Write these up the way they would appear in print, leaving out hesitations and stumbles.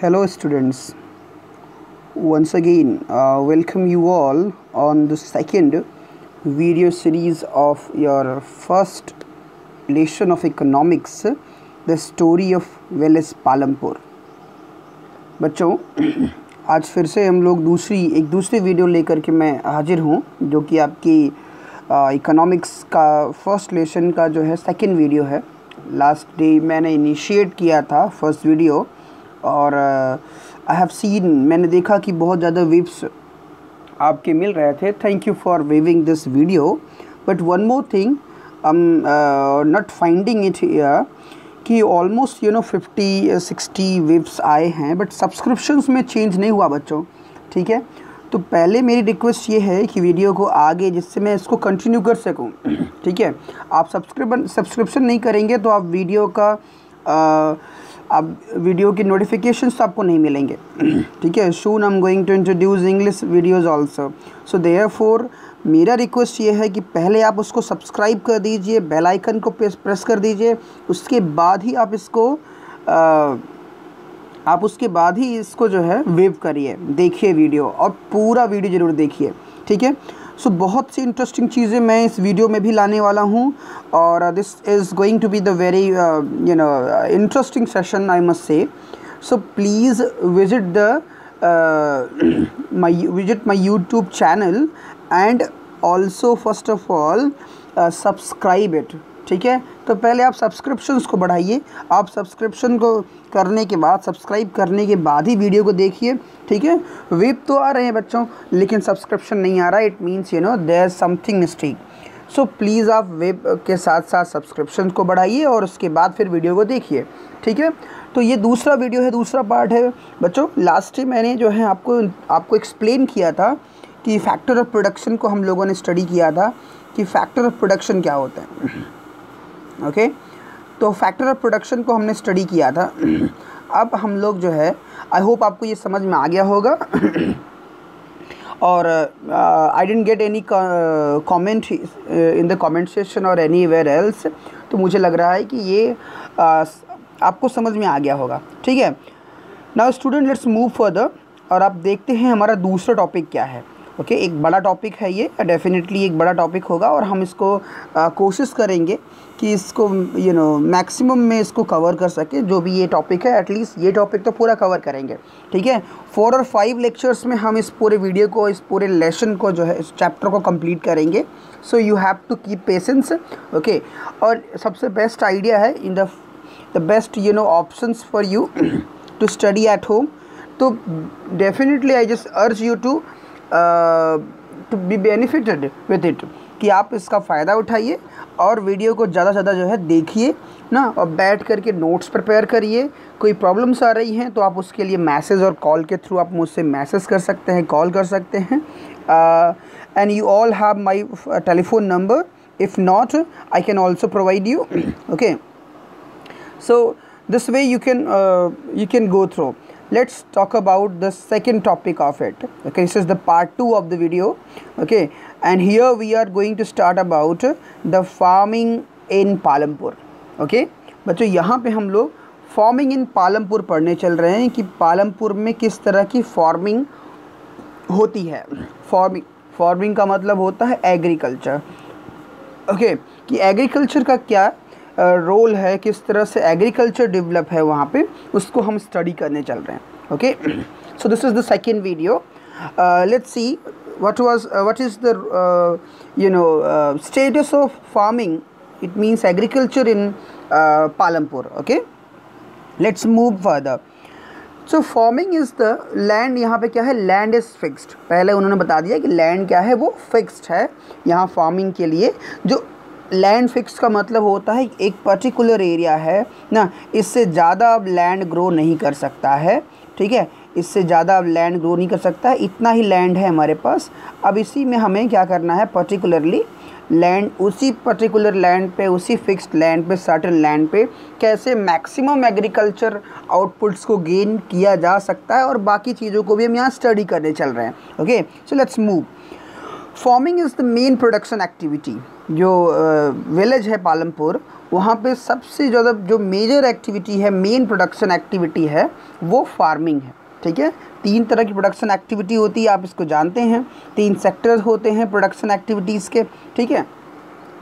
Hello students, once again welcome you all on the second video series of your first lesson of economics, the story of Veles Palampur। बच्चों आज फिर से हम लोग दूसरी video लेकर के मैं हाजिर हूँ, जो कि आपकी इकोनॉमिक्स का फर्स्ट लेसन का जो है सेकंड वीडियो है। लास्ट डे मैंने इनिशिएट किया था फर्स्ट वीडियो और आई हैव सीन, मैंने देखा कि बहुत ज़्यादा वेव्स आपके मिल रहे थे। Thank you for waving this video. But one more thing, I am not finding it here कि ऑलमोस्ट 50-60 वेव्स आए हैं, बट सब्सक्रिप्शंस में चेंज नहीं हुआ बच्चों। ठीक है, तो पहले मेरी रिक्वेस्ट ये है कि वीडियो को आगे, जिससे मैं इसको कंटिन्यू कर सकूं। ठीक है, आप सब्सक्रिप्शन नहीं करेंगे तो आप वीडियो की नोटिफिकेशंस आपको नहीं मिलेंगे। ठीक है, soon I am going to introduce English videos also, so therefore मेरा रिक्वेस्ट ये है कि पहले आप उसको सब्सक्राइब कर दीजिए, बेल आइकन को प्रेस कर दीजिए, उसके बाद ही आप उसके बाद ही इसको जो है वेव करिए, देखिए वीडियो और पूरा वीडियो ज़रूर देखिए। ठीक है, सो बहुत सी इंटरेस्टिंग चीज़ें मैं इस वीडियो में भी लाने वाला हूँ और this is going to be the very interesting session, I must say. So please visit my YouTube channel and also first of all subscribe it. ठीक है, तो पहले आप सब्सक्रिप्शंस को बढ़ाइए। आप सब्सक्रिप्शन को करने के बाद, सब्सक्राइब करने के बाद ही वीडियो को देखिए। ठीक है, वेब तो आ रहे हैं बच्चों, लेकिन सब्सक्रिप्शन नहीं आ रहा। It means there is something mistake. So please आप वेब के साथ साथ सब्सक्रिप्शन को बढ़ाइए और उसके बाद फिर वीडियो को देखिए। ठीक है, तो ये दूसरा वीडियो है, दूसरा पार्ट है बच्चों। लास्ट टाइम मैंने जो है आपको एक्सप्लेन किया था कि फैक्टर ऑफ प्रोडक्शन को हम लोगों ने स्टडी किया था कि फैक्टर ऑफ प्रोडक्शन क्या होता है। ओके, तो फैक्टर ऑफ प्रोडक्शन को हमने स्टडी किया था। अब हम लोग जो है, आई होप आपको ये समझ में आ गया होगा। और I didn't get any comment in the comment section और एनीवेयर एल्स, तो मुझे लग रहा है कि ये आपको समझ में आ गया होगा। ठीक है, now student let's move further और आप देखते हैं हमारा दूसरा टॉपिक क्या है। ओके, एक बड़ा टॉपिक है ये, डेफिनेटली एक बड़ा टॉपिक होगा और हम इसको कोशिश करेंगे कि इसको मैक्सिमम में इसको कवर कर सके। जो भी ये टॉपिक है, एटलीस्ट ये टॉपिक तो पूरा कवर करेंगे। ठीक है, 4 और 5 लेक्चर्स में हम इस पूरे वीडियो को, इस पूरे लेसन को जो है, इस चैप्टर को कंप्लीट करेंगे। So you have to keep patience. Okay, और सबसे बेस्ट आइडिया है, in the best options for you to study at home, तो definitely I just urge you to be benefited with it, कि आप इसका फ़ायदा उठाइए और वीडियो को ज़्यादा से ज़्यादा जो है देखिए ना, और बैठ करके नोट्स प्रिपेयर करिए। कोई प्रॉब्लम्स आ रही हैं तो आप उसके लिए मैसेज और कॉल के थ्रू आप मुझसे मैसेज कर सकते हैं, कॉल कर सकते हैं। And you all have my telephone number, if not I can also provide you. Okay, so this way you can go through. Let's talk about the second topic of it. Okay, this is the part 2 of the video. Okay, and here we are going to start about the farming in Palampur. Okay, बच्चों यहाँ पे हम लोग farming in Palampur पढ़ने चल रहे हैं कि पालमपुर में किस तरह की फार्मिंग होती है। फार्मिंग का मतलब होता है एग्रीकल्चर। ओके, कि एग्रीकल्चर का क्या रोल है, किस तरह से एग्रीकल्चर डेवलप है वहाँ पे, उसको हम स्टडी करने चल रहे हैं। Okay, so this is the second video. Let's see what is the status of farming, it means agriculture in Palampur. Okay, let's move further. So farming is the land, यहाँ पे क्या है, लैंड इज़ फिक्स्ड। पहले उन्होंने बता दिया कि land क्या है, वो फिक्स्ड है यहाँ फार्मिंग के लिए। जो लैंड फिक्स का मतलब होता है एक पर्टिकुलर एरिया है ना, इससे ज़्यादा अब लैंड ग्रो नहीं कर सकता है। ठीक है, इससे ज़्यादा अब लैंड ग्रो नहीं कर सकता है, इतना ही लैंड है हमारे पास। अब इसी में हमें क्या करना है, पर्टिकुलरली लैंड, उसी पर्टिकुलर लैंड पे, उसी फिक्स्ड लैंड पे, सर्टेन लैंड पे कैसे मैक्सिमम एग्रीकल्चर आउटपुट्स को गेन किया जा सकता है, और बाकी चीज़ों को भी हम यहाँ स्टडी करने चल रहे हैं। Okay, so let's move. Farming is the main production activity जो विलेज है पालमपुर, वहाँ पे सबसे ज़्यादा जो मेजर एक्टिविटी है, मेन प्रोडक्शन एक्टिविटी है, वो फार्मिंग है। ठीक है, 3 तरह की प्रोडक्शन एक्टिविटी होती है, आप इसको जानते हैं। 3 सेक्टर्स होते हैं प्रोडक्शन एक्टिविटीज़ के। ठीक है,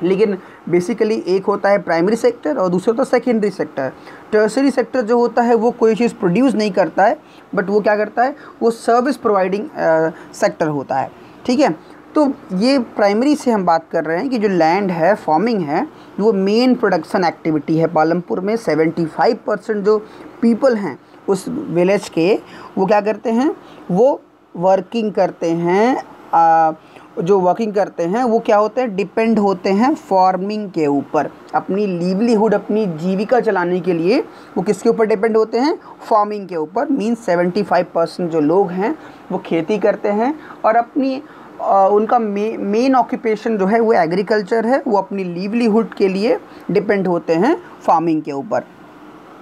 लेकिन बेसिकली एक होता है प्राइमरी सेक्टर और दूसरा होता है सेकेंडरी सेक्टर। टर्सरी सेक्टर जो होता है वो कोई चीज़ प्रोड्यूस नहीं करता है, बट वो क्या करता है, वो सर्विस प्रोवाइडिंग सेक्टर होता है। ठीक है, तो ये प्राइमरी से हम बात कर रहे हैं कि जो लैंड है, फार्मिंग है, वो मेन प्रोडक्शन एक्टिविटी है पालमपुर में। 75% जो पीपल हैं उस विलेज के, वो क्या करते हैं, वो वर्किंग करते हैं। जो वर्किंग करते हैं वो क्या होते हैं, डिपेंड होते हैं फार्मिंग के ऊपर। अपनी लिवलीहुड, अपनी जीविका चलाने के लिए वो किसके ऊपर डिपेंड होते हैं, फार्मिंग के ऊपर। मीन्स 75% जो लोग हैं वो खेती करते हैं और अपनी उनका मेन ऑक्यूपेशन जो है वो एग्रीकल्चर है। वो अपनी लिवलीहुड के लिए डिपेंड होते हैं फार्मिंग के ऊपर।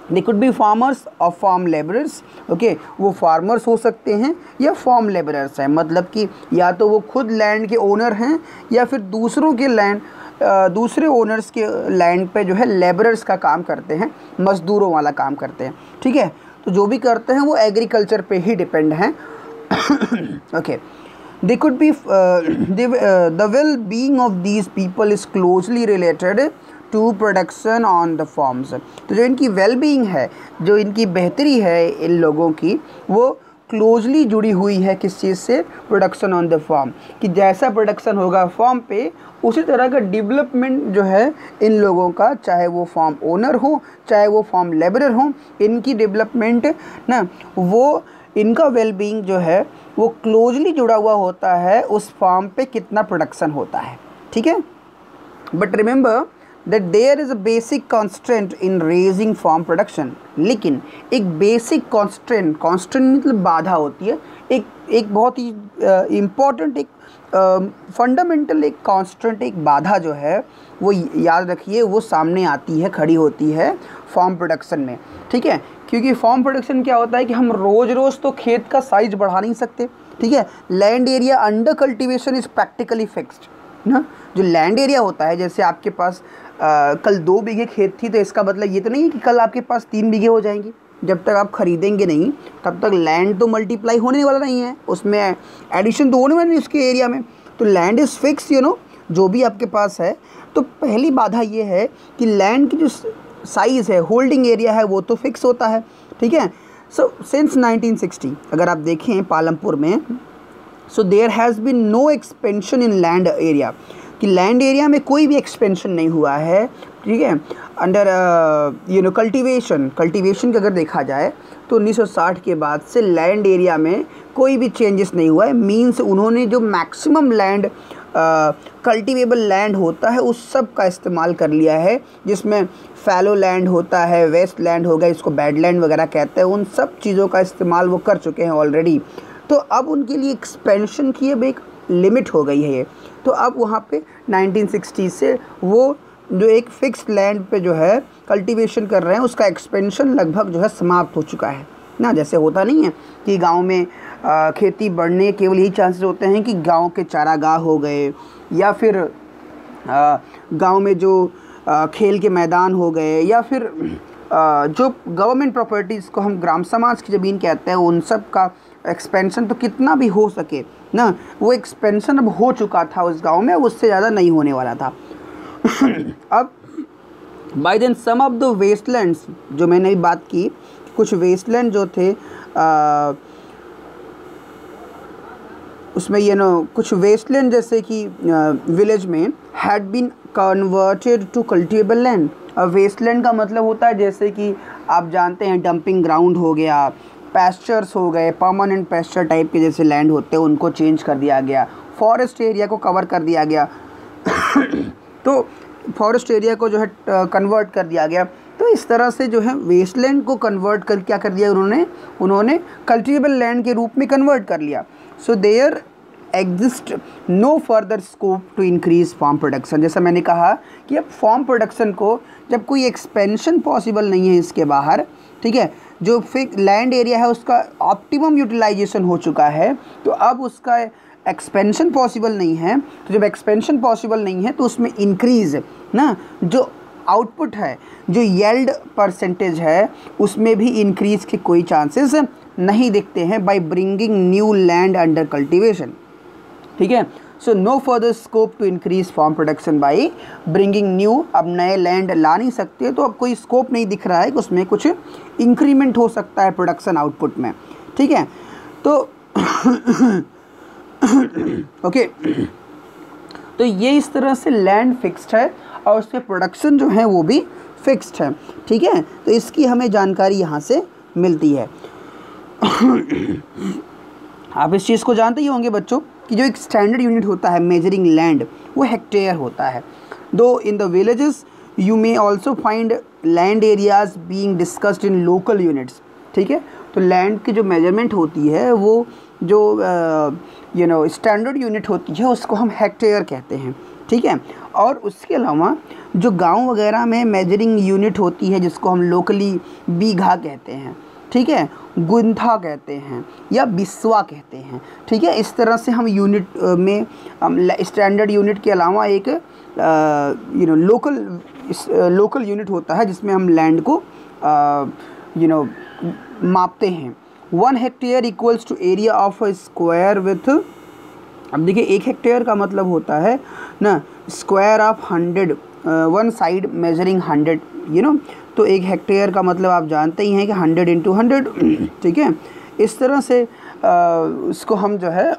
दे कुड बी फार्मर्स और फार्म लेबरर्स। ओके, वो फार्मर्स हो सकते हैं या फार्म लेबरर्स हैं, मतलब कि या तो वो खुद लैंड के ओनर हैं या फिर दूसरों के लैंड, दूसरे ओनर्स के लैंड पे जो है लेबरर्स का काम करते हैं, मज़दूरों वाला काम करते हैं। ठीक है, तो जो भी करते हैं वो एग्रीकल्चर पे ही डिपेंड हैं। Okay, they could be the well-being of these people is closely related to production on the farms। तो जो इनकी वेल-बीइंग है, जो इनकी बेहतरी है इन लोगों की, वो क्लोजली जुड़ी हुई है किस चीज़ से, प्रोडक्शन ऑन द फार्म। कि जैसा प्रोडक्शन होगा फार्म पे, उसी तरह का डेवलपमेंट जो है इन लोगों का, चाहे वो फार्म ओनर हो चाहे वो फार्म लेबरर हो, इनकी डेवलपमेंट ना, वो इनका वेलबींग जो है वो क्लोजली जुड़ा हुआ होता है उस फार्म पे कितना प्रोडक्शन होता है। ठीक है, but remember that there is a basic constant in raising farm production. लेकिन एक बेसिक कॉन्स्टेंट मतलब बाधा होती है, एक बहुत ही इम्पॉर्टेंट, एक फंडामेंटल एक कॉन्स्टेंट, एक बाधा जो है वो याद रखिए, वो सामने आती है, खड़ी होती है फार्म प्रोडक्शन में। ठीक है, क्योंकि फार्म प्रोडक्शन क्या होता है कि हम रोज़ तो खेत का साइज बढ़ा नहीं सकते। ठीक है, land area under cultivation is practically fixed ना। जो लैंड एरिया होता है, जैसे आपके पास कल 2 बीघे खेत थी, तो इसका मतलब ये तो नहीं है कि कल आपके पास 3 बीघे हो जाएंगी। जब तक आप खरीदेंगे नहीं तब तक लैंड तो मल्टीप्लाई होने वाला नहीं है, उसमें एडिशन तो होने वाला नहीं उसके एरिया में। तो लैंड इज़ फिक्स, जो भी आपके पास है। तो पहली बाधा ये है कि लैंड की जो साइज़ है, होल्डिंग एरिया है, वो तो फिक्स होता है। ठीक है, सो सिंस 1960 अगर आप देखें पालमपुर में, so there has been no expansion in land area, कि लैंड एरिया में कोई भी एक्सपेंशन नहीं हुआ है। ठीक है, अंडर कल्टीवेशन का अगर देखा जाए तो 1960 के बाद से लैंड एरिया में कोई भी चेंजेस नहीं हुआ है। मीन्स उन्होंने जो मैक्सिमम लैंड कल्टीवेबल लैंड होता है उस सब का इस्तेमाल कर लिया है, जिसमें फैलो लैंड होता है, वेस्ट लैंड हो गया, इसको बैडलैंड वगैरह कहते हैं, उन सब चीज़ों का इस्तेमाल वो कर चुके हैं ऑलरेडी। तो अब उनके लिए एक्सपेंशन की अब एक लिमिट हो गई है ये। तो अब वहाँ पे 1960 से वो जो एक फिक्स्ड लैंड पे जो है कल्टीवेशन कर रहे हैं, उसका एक्सपेंशन लगभग जो है समाप्त हो चुका है ना। जैसे होता नहीं है कि गांव में खेती बढ़ने केवल यही चांसेस होते हैं कि गांव के चारागाह हो गए, या फिर गांव में जो खेल के मैदान हो गए, या फिर जो गवर्नमेंट प्रॉपर्टीज़ को हम ग्राम समाज की ज़मीन कहते हैं, उन सब का एक्सपेंशन तो कितना भी हो सके ना, वो एक्सपेंशन अब हो चुका था उस गांव में, उससे ज़्यादा नहीं होने वाला था। अब by then some of the wastelands, जो मैंने भी बात की, कुछ वेस्टलैंड जो थे उसमें कुछ वेस्टलैंड जैसे कि विलेज में had been converted to cultivable land. अब वेस्टलैंड का मतलब होता है, जैसे कि आप जानते हैं डंपिंग ग्राउंड हो गया, पैस्चर्स हो गए, परमानेंट पैस्चर टाइप के जैसे लैंड होते हैं, उनको चेंज कर दिया गया, फॉरेस्ट एरिया को कवर कर दिया गया। तो फॉरेस्ट एरिया को जो है कन्वर्ट कर दिया गया। तो इस तरह से जो है वेस्टलैंड को कन्वर्ट कर क्या कर दिया उन्होंने कल्टिवेबल लैंड के रूप में कन्वर्ट कर लिया। So there exist no further scope to increase farm production. जैसा मैंने कहा कि अब फार्म प्रोडक्शन को जब कोई एक्सपेंशन पॉसिबल नहीं है इसके बाहर, ठीक है, जो फिक्स लैंड एरिया है उसका ऑप्टिमम यूटिलाइजेशन हो चुका है, तो अब उसका एक्सपेंशन पॉसिबल नहीं है, तो जब एक्सपेंशन पॉसिबल नहीं है तो उसमें इंक्रीज़ ना, जो आउटपुट है, जो येल्ड परसेंटेज है, उसमें भी इंक्रीज़ के कोई चांसेस नहीं दिखते हैं by bringing new land under cultivation. ठीक है, so no further scope to increase farm production by bringing new, अब नए लैंड ला नहीं सकते, तो अब कोई स्कोप नहीं दिख रहा है कि उसमें कुछ इंक्रीमेंट हो सकता है प्रोडक्शन आउटपुट में। ठीक है, तो ओके तो ये इस तरह से लैंड फिक्स्ड है और उसके प्रोडक्शन जो है वो भी फिक्स्ड है। ठीक है, तो इसकी हमें जानकारी यहाँ से मिलती है। आप इस चीज़ को जानते ही होंगे बच्चों कि जो एक स्टैंडर्ड यूनिट होता है मेजरिंग लैंड, वो हेक्टेयर होता है। दो in the villages you may also find land areas being discussed in local units. ठीक है, तो लैंड की जो मेजरमेंट होती है वो जो स्टैंडर्ड यूनिट होती है उसको हम हेक्टेयर कहते हैं। ठीक है, और उसके अलावा जो गांव वगैरह में मेजरिंग यूनिट होती है जिसको हम लोकली बीघा कहते हैं, ठीक है, गुंथा कहते हैं या बिस्वा कहते हैं। ठीक है, इस तरह से हम यूनिट में स्टैंडर्ड यूनिट के अलावा एक लोकल यूनिट होता है जिसमें हम लैंड को मापते हैं। 1 hectare equals to area of a square with, अब देखिए 1 हेक्टेयर का मतलब होता है ना square of 100, one side measuring 100 तो 1 हेक्टेयर का मतलब आप जानते ही हैं कि 100 × 100। ठीक है, इस तरह से उसको हम जो है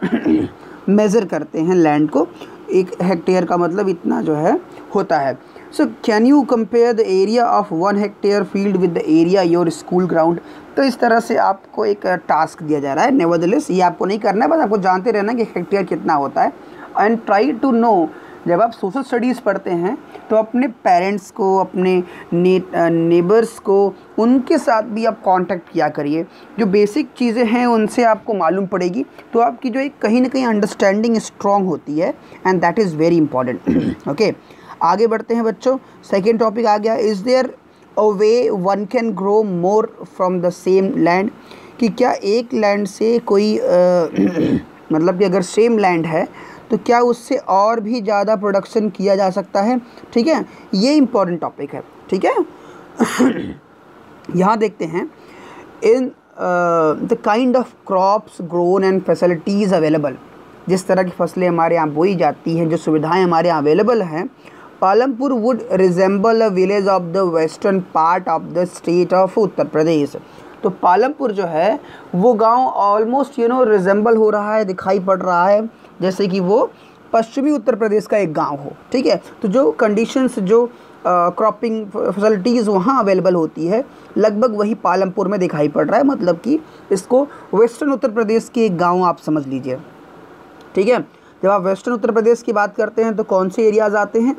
मेज़र करते हैं लैंड को। 1 हेक्टेयर का मतलब इतना जो है होता है। So can you compare the area of 1 hectare field with the area your school ground. तो इस तरह से आपको एक टास्क दिया जा रहा है। नेवरदलेस ये आपको नहीं करना है, बस आपको जानते रहना कि हेक्टेयर कितना होता है। एंड ट्राई टू नो, जब आप सोशल स्टडीज़ पढ़ते हैं तो अपने पेरेंट्स को, अपने नेबर्स को, उनके साथ भी आप कांटेक्ट किया करिए। जो बेसिक चीज़ें हैं उनसे आपको मालूम पड़ेगी, तो आपकी जो एक कहीं ना कहीं अंडरस्टैंडिंग स्ट्रॉन्ग होती है, and that is very important. Okay, आगे बढ़ते हैं बच्चों। सेकेंड टॉपिक आ गया, is there a way one can grow more from the same land, कि क्या एक लैंड से कोई मतलब कि अगर सेम लैंड है तो क्या उससे और भी ज़्यादा प्रोडक्शन किया जा सकता है। ठीक है, ये इम्पॉर्टेंट टॉपिक है। ठीक है, यहाँ देखते हैं in the kind of crops grown and facilities available, जिस तरह की फसलें हमारे यहाँ बोई जाती हैं, जो सुविधाएं हमारे यहाँ अवेलेबल हैं। Palampur would resemble a village of the western part of the state of Uttar Pradesh. तो पालमपुर जो है वो गांव ऑलमोस्ट रिजेंबल हो रहा है, दिखाई पड़ रहा है जैसे कि वो पश्चिमी उत्तर प्रदेश का एक गांव हो। ठीक है, तो जो कंडीशंस, जो क्रॉपिंग फैसिलिटीज़ वहाँ अवेलेबल होती है, लगभग वही पालमपुर में दिखाई पड़ रहा है। मतलब कि इसको वेस्टर्न उत्तर प्रदेश के एक गाँव आप समझ लीजिए। ठीक है, जब आप वेस्टर्न उत्तर प्रदेश की बात करते हैं तो कौन से एरियाज़ आते हैं?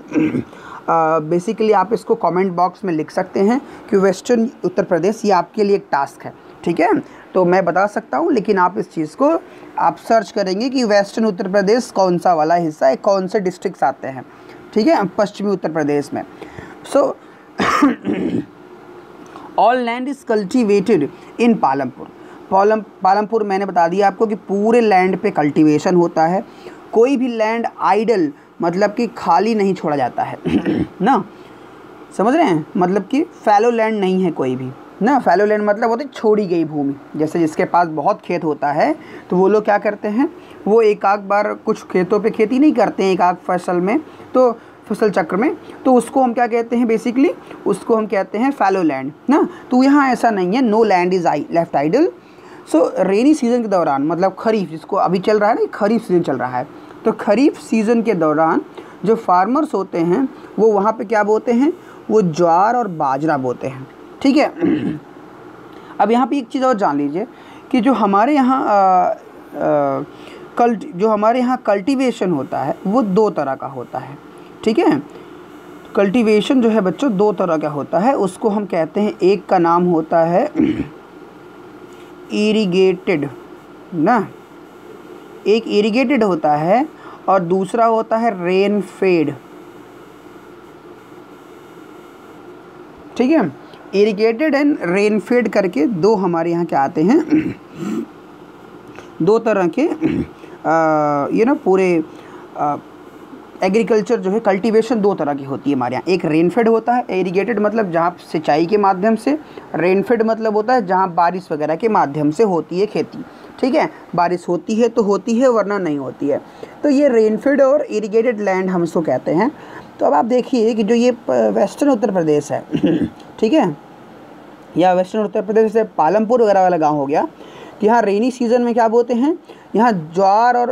बेसिकली आप इसको कमेंट बॉक्स में लिख सकते हैं कि वेस्टर्न उत्तर प्रदेश, ये आपके लिए एक टास्क है। ठीक है, तो मैं बता सकता हूँ, लेकिन आप इस चीज़ को आप सर्च करेंगे कि वेस्टर्न उत्तर प्रदेश कौन सा वाला हिस्सा है, कौन से डिस्ट्रिक्ट्स आते हैं। ठीक है, पश्चिमी उत्तर प्रदेश में। So all land is cultivated in Palampur. Palampur मैंने बता दिया आपको कि पूरे लैंड पे कल्टीवेशन होता है। कोई भी लैंड आइडल मतलब कि खाली नहीं छोड़ा जाता है ना, समझ रहे हैं? मतलब कि फैलो लैंड नहीं है कोई भी ना। फैलो लैंड मतलब होती है छोड़ी गई भूमि। जैसे जिसके पास बहुत खेत होता है तो वो लोग क्या करते हैं, वो एक आध बार कुछ खेतों पे खेती नहीं करते हैं, एक आध फसल में, तो फसल चक्र में, तो उसको हम क्या कहते हैं? बेसिकली उसको हम कहते हैं फैलो लैंड ना। तो यहाँ ऐसा नहीं है, no land is left idle. So rainy season के दौरान, मतलब खरीफ जिसको अभी चल रहा है ना, खरीफ सीजन चल रहा है, तो खरीफ सीज़न के दौरान जो फार्मर्स होते हैं वो वहाँ पे क्या बोते हैं? वो ज्वार और बाजरा बोते हैं। ठीक है, अब यहाँ पे एक चीज़ और जान लीजिए कि जो हमारे यहाँ कल्टीवेशन होता है वो 2 तरह का होता है। ठीक है, कल्टीवेशन जो है बच्चों 2 तरह का होता है, उसको हम कहते हैं, एक का नाम होता है इरिगेटेड ना, एक इरिगेटेड होता है और दूसरा होता है रेन फेड। ठीक है, इरिगेटेड एंड रेन फेड करके 2 हमारे यहाँ क्या आते हैं, 2 तरह के पूरे एग्रीकल्चर जो है कल्टीवेशन दो तरह की होती है हमारे यहाँ। एक रेनफेड होता है, इरिगेटेड मतलब जहाँ सिंचाई के माध्यम से, रेनफेड मतलब होता है जहाँ बारिश वगैरह के माध्यम से होती है खेती, ठीक है। बारिश होती है तो होती है, वरना नहीं होती है। तो ये रेनफेड और इरिगेटेड लैंड हम इसको कहते हैं। तो अब आप देखिए कि जो ये वेस्टर्न उत्तर प्रदेश है ठीक है, या वेस्टर्न उत्तर प्रदेश से पालमपुर वगैरह वाला गाँव हो गया, कि यहाँ रेनी सीज़न में क्या बोते हैं, यहाँ ज्वार और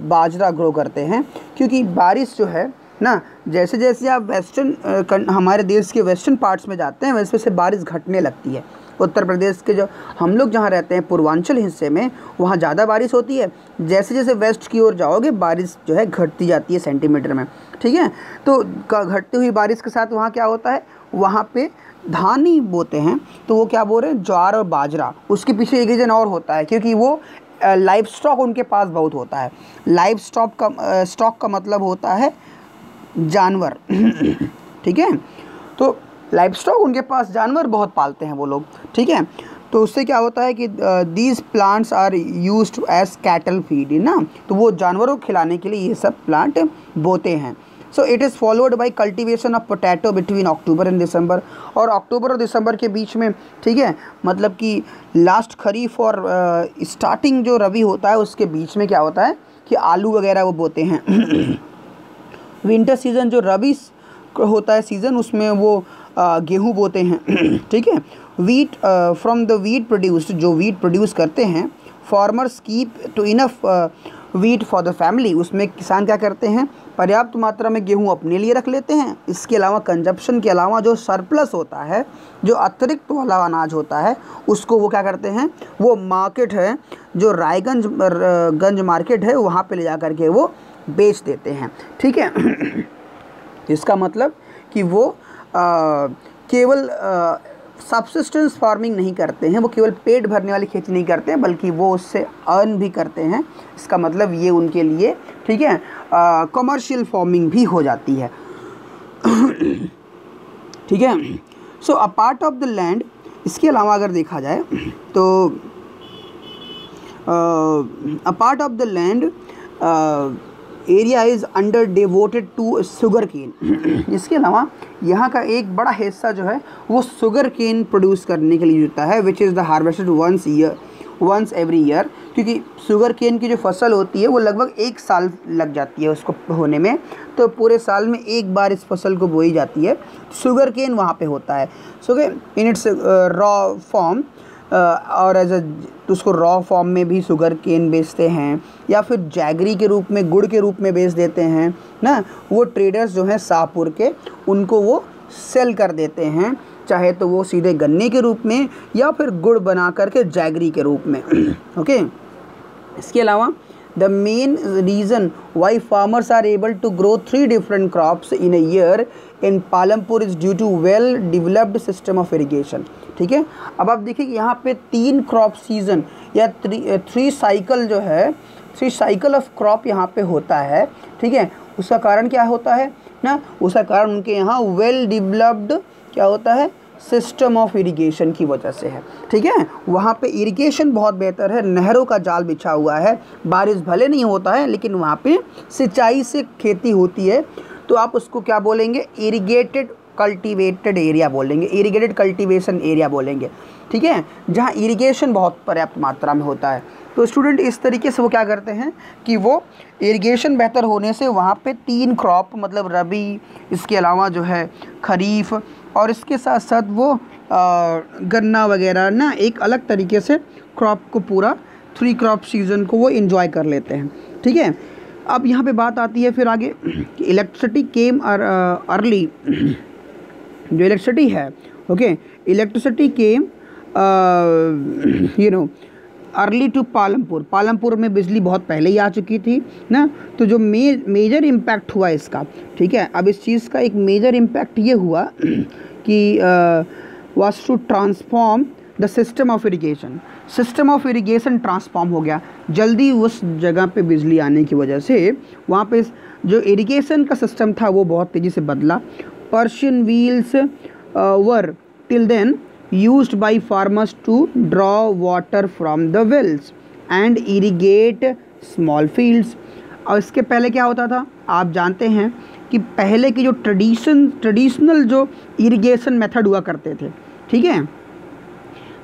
बाजरा ग्रो करते हैं। क्योंकि बारिश जो है ना, जैसे जैसे आप वेस्टर्न हमारे देश के वेस्टर्न पार्ट्स में जाते हैं वैसे वैसे बारिश घटने लगती है। उत्तर प्रदेश के जो हम लोग जहाँ रहते हैं पूर्वांचल हिस्से में, वहाँ ज़्यादा बारिश होती है। जैसे जैसे वेस्ट की ओर जाओगे बारिश जो है घटती जाती है सेंटीमीटर में, ठीक है। तो घटती हुई बारिश के साथ वहाँ क्या होता है, वहाँ पे धान ही बोते हैं। तो वो क्या बोल रहे हैं, ज्वार और बाजरा। उसके पीछे एक रीज़न और होता है, क्योंकि वो लाइव स्टॉक उनके पास बहुत होता है। लाइव स्टॉक का मतलब होता है जानवर ठीक है। तो लाइव स्टॉक उनके पास, जानवर बहुत पालते हैं वो लोग, ठीक है। तो उससे क्या होता है कि these plants are used as cattle feed ना, तो वो जानवरों को खिलाने के लिए ये सब प्लांट बोते हैं। So it is followed by cultivation of potato between October and December, और अक्टूबर और दिसंबर के बीच में, ठीक है, मतलब कि लास्ट खरीफ और स्टार्टिंग जो रबी होता है उसके बीच में क्या होता है कि आलू वगैरह वो बोते हैं विंटर सीज़न जो रबी होता है सीज़न, उसमें वो गेहूँ बोते हैं ठीक है। Wheat from the wheat produced, जो वीट प्रोड्यूस करते हैं, farmers keep to enough wheat for the family, उसमें किसान क्या करते हैं, पर्याप्त मात्रा में गेहूँ अपने लिए रख लेते हैं। इसके अलावा कंजप्शन के अलावा जो सरप्लस होता है, जो अतिरिक्त वाला अनाज होता है, उसको वो क्या करते हैं, वो मार्केट है जो रायगंज मार्केट है, वहाँ पे ले जा कर के वो बेच देते हैं, ठीक है इसका मतलब कि वो केवल सब्सिस्टेंस फार्मिंग नहीं करते हैं, वो केवल पेट भरने वाली खेती नहीं करते हैं, बल्कि वो उससे अर्न भी करते हैं। इसका मतलब ये उनके लिए, ठीक है, कमर्शियल फार्मिंग भी हो जाती है ठीक है। So a part of the land, इसके अलावा अगर देखा जाए तो a part of the land area is under devoted to sugar cane इसके अलावा यहाँ का एक बड़ा हिस्सा जो है वो शुगर केन प्रोड्यूस करने के लिए होता है, which is the harvested once every year. क्योंकि शुगर केन की जो फसल होती है वो लगभग 1 साल लग जाती है उसको होने में, तो पूरे साल में एक बार इस फसल को बोई जाती है। शुगर केन वहाँ पे होता है, sugar in its raw form, और एज उसको रॉ फॉर्म में भी शुगर केन बेचते हैं, या फिर जैगरी के रूप में, गुड़ के रूप में बेच देते हैं ना। वो ट्रेडर्स जो हैं शाहपुर के, उनको वो सेल कर देते हैं, चाहे तो वो सीधे गन्ने के रूप में या फिर गुड़ बना करके जैगरी के रूप में ओके। इसके अलावा the main reason why farmers are able to grow 3 different crops in a year in Palampur is due to well developed system of irrigation, ठीक है। अब आप देखिए कि यहाँ पे 3 क्रॉप सीज़न या 3 साइकिल जो है, 3 साइकिल ऑफ क्रॉप यहाँ पे होता है, ठीक है। उसका कारण क्या होता है ना, उसका कारण उनके यहाँ वेल डिवेलप्ड क्या होता है, सिस्टम ऑफ इरिगेशन की वजह से है, ठीक है। वहाँ पे इरिगेशन बहुत बेहतर है, नहरों का जाल बिछा हुआ है, बारिश भले नहीं होता है लेकिन वहाँ पे सिंचाई से खेती होती है। तो आप उसको क्या बोलेंगे, इरिगेटेड कल्टीवेटेड एरिया बोलेंगे, इरिगेटेड कल्टीवेशन एरिया बोलेंगे, ठीक है, जहाँ इरिगेशन बहुत पर्याप्त मात्रा में होता है। तो स्टूडेंट इस तरीके से वो क्या करते हैं कि वो इरिगेशन बेहतर होने से वहाँ पे 3 क्रॉप, मतलब रबी, इसके अलावा जो है खरीफ, और इसके साथ साथ वो गन्ना वगैरह ना, एक अलग तरीके से क्रॉप को पूरा 3 क्रॉप सीज़न को वो इन्जॉय कर लेते हैं, ठीक है। अब यहाँ पे बात आती है फिर आगे, इलेक्ट्रिसिटी केम अर्ली, जो इलेक्ट्रिसिटी है, okay, electricity came early to Palampur में बिजली बहुत पहले ही आ चुकी थी ना। तो जो मेजर इम्पैक्ट हुआ इसका, ठीक है, अब इस चीज़ का एक मेजर इम्पैक्ट ये हुआ कि was to transform the system of irrigation transform हो गया जल्दी उस जगह पे बिजली आने की वजह से। वहाँ पे जो इरिगेशन का सिस्टम था वो बहुत तेज़ी से बदला। Persian wheels were till then used by farmers to draw water from the wells and irrigate small fields. और इसके पहले क्या होता था, आप जानते हैं कि पहले की जो ट्रेडिशनल जो इरिगेशन मेथड हुआ करते थे, ठीक है,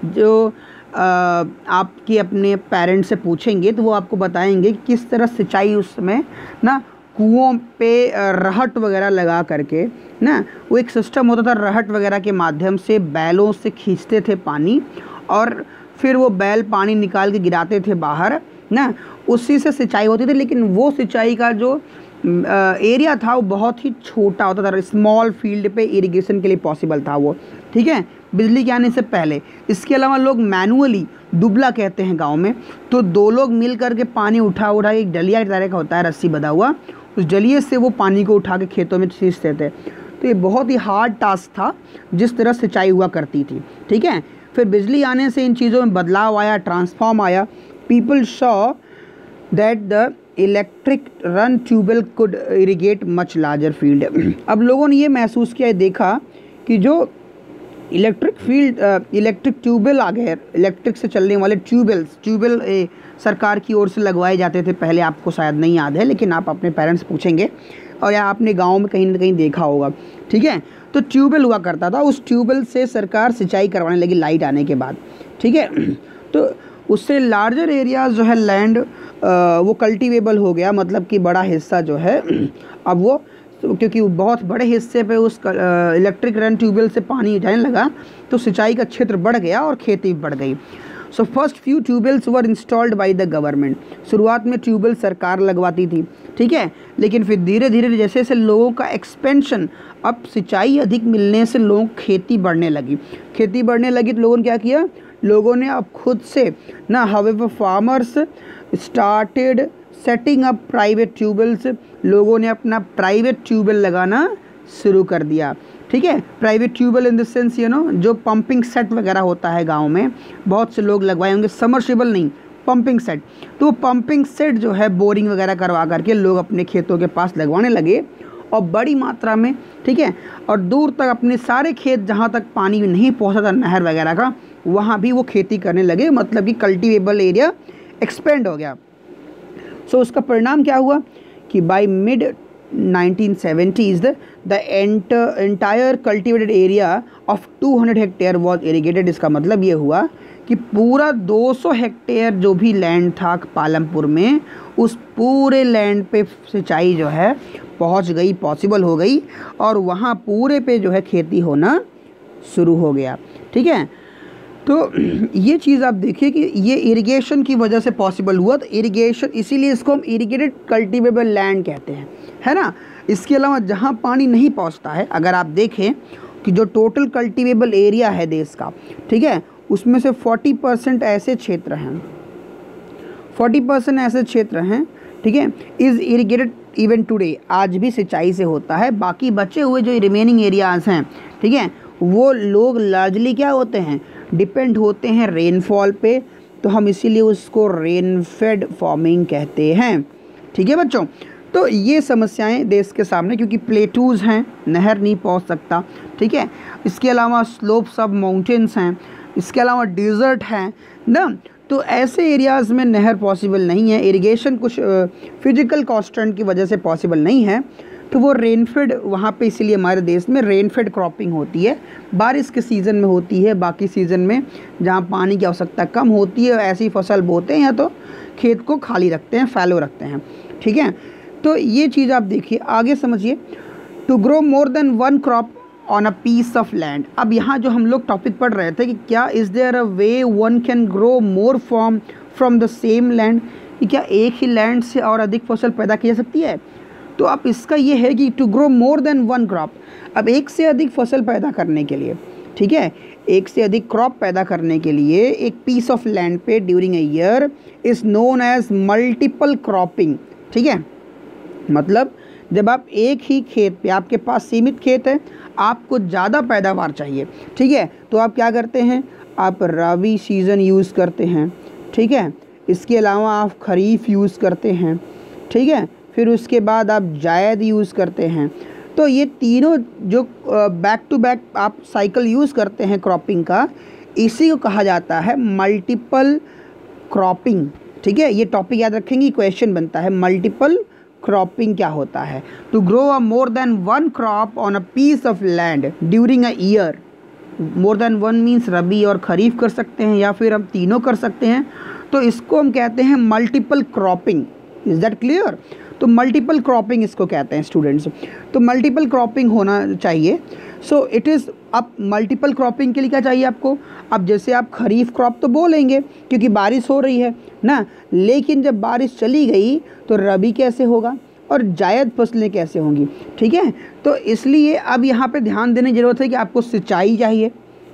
जो आपके अपने पेरेंट्स से पूछेंगे तो वो आपको बताएंगे कि किस तरह सिंचाई उस समय ना कुओं पे रहट वगैरह लगा करके ना, वो एक सिस्टम होता था, रहट वगैरह के माध्यम से बैलों से खींचते थे पानी और फिर वो बैल पानी निकाल के गिराते थे बाहर ना, उसी से सिंचाई होती थी। लेकिन वो सिंचाई का जो एरिया था वो बहुत ही छोटा होता था, स्मॉल फील्ड पे इरिगेशन के लिए पॉसिबल था वो, ठीक है, बिजली के आने से पहले। इसके अलावा लोग मैनुअली, दुबला कहते हैं गांव में, तो 2 लोग मिल करके पानी उठा एक डलिया तरह का होता है, रस्सी बंधा हुआ, उस डलिए से वो पानी को उठा के खेतों में सींचते थे। तो ये बहुत ही हार्ड टास्क था जिस तरह सिंचाई हुआ करती थी, ठीक है। फिर बिजली आने से इन चीज़ों में बदलाव आया, ट्रांसफॉर्म आया। People saw that the electric run tubewell could irrigate much larger field. अब लोगों ने ये महसूस किया, देखा कि जो इलेक्ट्रिक ट्यूबवेल आ गए, इलेक्ट्रिक से चलने वाले ट्यूबवेल सरकार की ओर से लगवाए जाते थे पहले, आपको शायद नहीं याद है लेकिन आप अपने पेरेंट्स पूछेंगे और या आपने गांव में कहीं ना कहीं देखा होगा, ठीक है। तो ट्यूबवेल हुआ करता था, उस ट्यूबवेल से सरकार सिंचाई करवाने लगी लाइट आने के बाद, ठीक है। तो उससे लार्जर एरिया जो है लैंड वो कल्टीवेबल हो गया, मतलब कि बड़ा हिस्सा जो है अब वो, क्योंकि बहुत बड़े हिस्से पे उस इलेक्ट्रिक रन ट्यूबवेल से पानी जाने लगा तो सिंचाई का क्षेत्र बढ़ गया और खेती बढ़ गई। So first few tube wells were installed by the government. शुरुआत में ट्यूबवेल सरकार लगवाती थी, ठीक है, लेकिन फिर धीरे धीरे जैसे जैसे लोगों का एक्सपेंशन, अब सिंचाई अधिक मिलने से लोग खेती बढ़ने लगी तो लोगों ने क्या किया, लोगों ने अब खुद से ना, however farmers started setting up private tube wells, लोगों ने अपना प्राइवेट ट्यूबवेल लगाना शुरू कर दिया, ठीक है। Private tubewell in the sense जो पंपिंग सेट वगैरह होता है गांव में, बहुत से लोग लगवाए होंगे, समर्सिबल नहीं, पंपिंग सेट। तो पंपिंग सेट जो है बोरिंग वगैरह करवा करके लोग अपने खेतों के पास लगवाने लगे और बड़ी मात्रा में, ठीक है, और दूर तक अपने सारे खेत जहाँ तक पानी नहीं पहुँचा था नहर वगैरह का, वहाँ भी वो खेती करने लगे, मतलब कि कल्टीवेबल एरिया एक्सपेंड हो गया। सो उसका परिणाम क्या हुआ कि by mid 1970s the entire cultivated area of 200 hectare was irrigated. इसका मतलब ये हुआ कि पूरा 200 हेक्टेयर जो भी लैंड था पालमपुर में, उस पूरे लैंड पे सिंचाई जो है पहुंच गई, पॉसिबल हो गई, और वहाँ पूरे पे जो है खेती होना शुरू हो गया, ठीक है। तो ये चीज़ आप देखिए कि ये इरिगेशन की वजह से पॉसिबल हुआ। तो इरिगेशन, इसीलिए इसको हम इरिगेटेड कल्टीवेबल लैंड कहते हैं, है ना। इसके अलावा जहाँ पानी नहीं पहुँचता है, अगर आप देखें कि जो टोटल कल्टीवेबल एरिया है देश का, ठीक है, उसमें से 40% ऐसे क्षेत्र हैं, 40% ऐसे क्षेत्र हैं, ठीक है, इज़ इरिगेटेड इवन टुडे, आज भी सिंचाई से होता है। बाकी बचे हुए जो रिमेनिंग एरियाज़ हैं, ठीक है, वो लोग लार्जली क्या होते हैं, डिपेंड होते हैं रेनफॉल पे, तो हम इसीलिए उसको रेनफेड फार्मिंग कहते हैं, ठीक है बच्चों। तो ये समस्याएं देश के सामने, क्योंकि प्लेटूज़ हैं, नहर नहीं पहुंच सकता, ठीक है, इसके अलावा स्लोप्स ऑफ माउंटेन्स हैं, इसके अलावा डिज़र्ट हैं ना, तो ऐसे एरियाज़ में नहर पॉसिबल नहीं है, इरिगेशन कुछ फिजिकल कॉन्स्टेंट की वजह से पॉसिबल नहीं है, तो वो रेनफेड वहाँ पे, इसीलिए हमारे देश में रेनफेड क्रॉपिंग होती है, बारिश के सीज़न में होती है, बाकी सीज़न में जहाँ पानी की आवश्यकता कम होती है ऐसी फसल बोते हैं या तो खेत को खाली रखते हैं, फैलो रखते हैं, ठीक है। तो ये चीज़ आप देखिए, आगे समझिए। To grow more than one crop on a piece of land. अब यहाँ जो हम लोग टॉपिक पढ़ रहे थे कि क्या is there a way one can grow more from the same land, कि क्या एक ही लैंड से और अधिक फसल पैदा की जा सकती है। तो अब इसका ये है कि to grow more than one crop, अब एक से अधिक फसल पैदा करने के लिए, ठीक है, एक से अधिक क्रॉप पैदा करने के लिए एक पीस ऑफ लैंड पे during a year is known as multiple cropping, ठीक है। मतलब जब आप एक ही खेत पे, आपके पास सीमित खेत है, आपको ज़्यादा पैदावार चाहिए, ठीक है, तो आप क्या करते हैं, आप रबी सीज़न यूज़ करते हैं, ठीक है, इसके अलावा आप खरीफ यूज़ करते हैं, ठीक है, फिर उसके बाद आप जायद यूज़ करते हैं। तो ये तीनों जो बैक टू बैक आप साइकिल यूज़ करते हैं क्रॉपिंग का, इसी को कहा जाता है मल्टीपल क्रॉपिंग, ठीक है, ये टॉपिक याद रखेंगे, क्वेश्चन बनता है मल्टीपल क्रॉपिंग क्या होता है। To grow a more than one crop on a piece of land during a year, more than one means rabi और खरीफ कर सकते हैं या फिर हम तीनों कर सकते हैं, तो इसको हम कहते हैं multiple cropping. Is that clear? तो मल्टीपल क्रॉपिंग इसको कहते हैं स्टूडेंट्स, तो मल्टीपल क्रॉपिंग होना चाहिए। सो इट इज़, अब मल्टीपल क्रॉपिंग के लिए क्या चाहिए आपको? अब जैसे आप खरीफ क्रॉप तो बोलेंगे क्योंकि बारिश हो रही है ना, लेकिन जब बारिश चली गई तो रबी कैसे होगा और जायद फसलें कैसे होंगी, ठीक है। तो इसलिए अब यहाँ पे ध्यान देने की ज़रूरत है कि आपको सिंचाई चाहिए,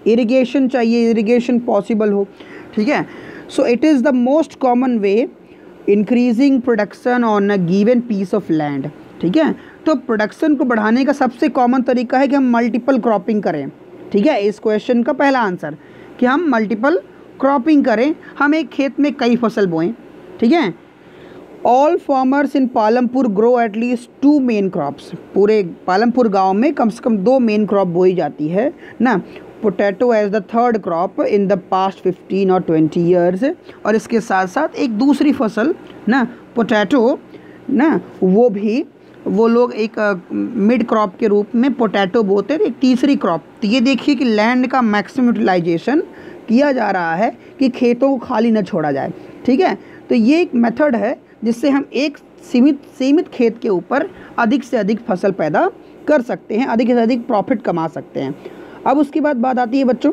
इरिगेशन चाहिए, इरिगेशन पॉसिबल हो, ठीक है। So it is the most common way increasing production on a given piece of land, ठीक है। तो प्रोडक्शन को बढ़ाने का सबसे कॉमन तरीका है कि हम मल्टीपल क्रॉपिंग करें, ठीक है। इस क्वेश्चन का पहला आंसर कि हम मल्टीपल क्रॉपिंग करें, हम एक खेत में कई फसल बोएं, ठीक है। All farmers in Palampur grow at least 2 main crops, पूरे पालमपुर गांव में कम से कम 2 मेन क्रॉप बोई जाती है ना। Potato as the third crop in the past 15 और 20 ईयर्स, और इसके साथ साथ एक दूसरी फसल ना पोटैटो ना, वो लोग एक मिड क्रॉप के रूप में पोटैटो बोते हैं, एक तीसरी क्रॉप। तो ये देखिए कि लैंड का मैक्सिमम यूटिलाइजेशन किया जा रहा है कि खेतों को खाली न छोड़ा जाए, ठीक है। तो ये एक मेथड है जिससे हम एक सीमित खेत के ऊपर अधिक से अधिक फसल पैदा कर सकते हैं, अधिक से अधिक प्रॉफिट कमा सकते हैं। अब उसके बाद बात आती है बच्चों,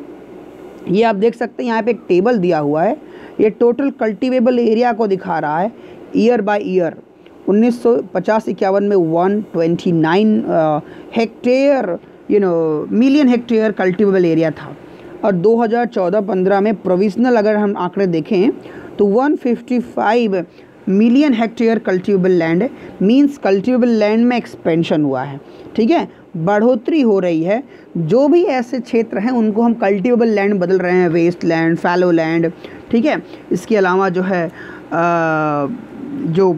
ये आप देख सकते हैं यहाँ पे एक टेबल दिया हुआ है, ये टोटल कल्टीवेबल एरिया को दिखा रहा है ईयर बाय ईयर। 1950-51 में 129 hectare million hectare cultivable area था, और 2014-15 में प्रोविजनल अगर हम आंकड़े देखें तो 155 million hectare cultivable land, means cultivable land में एक्सपेंशन हुआ है, ठीक है, बढ़ोतरी हो रही है। जो भी ऐसे क्षेत्र हैं उनको हम कल्टीवेबल लैंड बदल रहे हैं, वेस्ट लैंड, फैलो लैंड, ठीक है। इसके अलावा जो है जो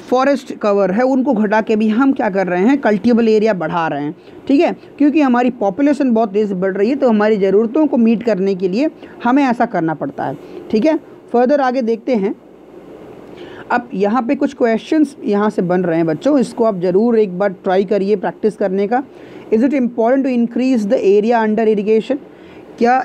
फॉरेस्ट कवर है उनको घटा के भी हम क्या कर रहे हैं, कल्टीवेबल एरिया बढ़ा रहे हैं, ठीक है। क्योंकि हमारी पॉपुलेशन बहुत तेज़ बढ़ रही है, तो हमारी ज़रूरतों को मीट करने के लिए हमें ऐसा करना पड़ता है, ठीक है। फर्दर आगे देखते हैं। अब यहाँ पे कुछ क्वेश्चंस यहाँ से बन रहे हैं बच्चों, इसको आप ज़रूर एक बार ट्राई करिए प्रैक्टिस करने का। Is it important to increase the area under irrigation? क्या